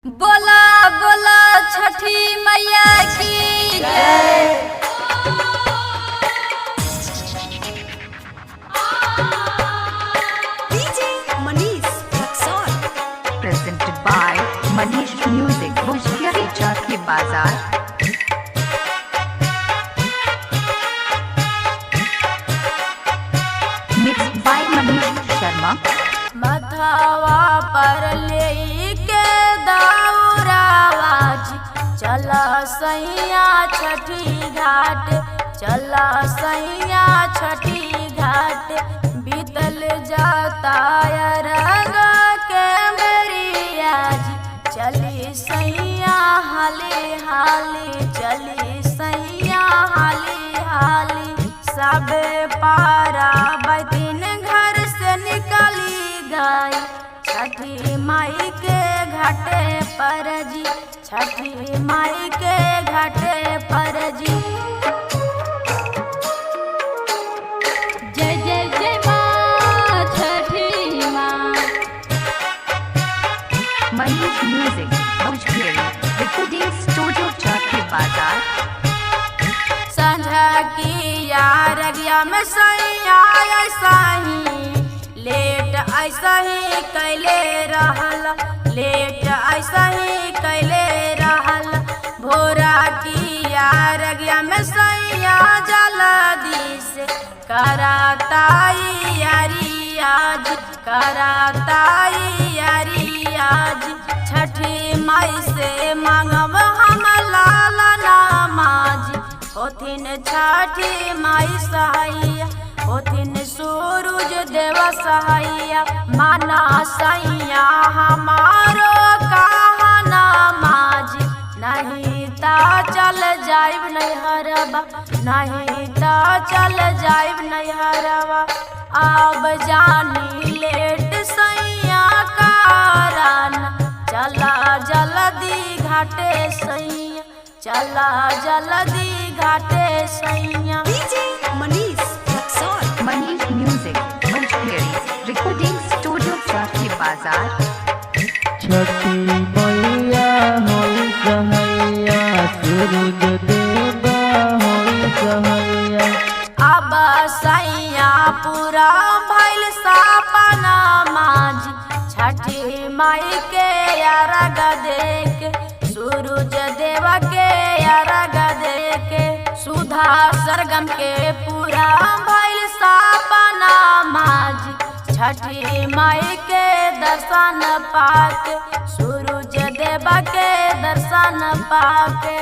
बोला बोला छठी मैया की जय। Presented by Manish Music, Bhushiyari Chowk के बाजार। Mixed by Manish Sharma। मथवा पर लेके दौरावाज चला सैया छठी घाट, चला सैया छठी घाट। बीतल जाता रंग के बेरियाज, चली सैया हाली हाली, चली सैया हाली हाली। सब पारा बदिन घर से निकली गई, छठी माई के घाटे पर जी, छठी माई के घाटे पर जी। जय जय जय माँ छठी माँ। Manish Music, Bhushiyari Recording Studio Chowk के बाजार। संझा की यारगिया में सैया ऐसा ही लेट, ऐसा ही कैले रहल, लेट ऐसा ही कैले रहल। भोरा की यारगिया में सैया जल्दी से कराताई यारी आज, कराताई यारी आज। छठी माई से मांगब हम लाला नमाज, होथिन छठी माई सहाइया, होथिन सूरज देव सहाइया। माना सैया हमारो कहना माज, नहीं ता चल जाइब नैहरवा, नहीं ता चल जाइब नैहरवा। अब जानी लेट सैया कारण, चला जल्दी घाटे सैया, चला जल्दी घाटे सैया। Manish Music, Bhushiyari Recording Studio Chowk के बाजार। छठी मैया होई सहैया, सूरज देवा होई सहैया। अब सैया पूरा भइल सपना माज, छठी माई के अर्घ देके, सूरज देवा के अर्घ देके। सुधा सरगम के पूरा भइल सपना माज, छठी माई के दर्शन पाके, सूरज देवा के दर्शन पाके।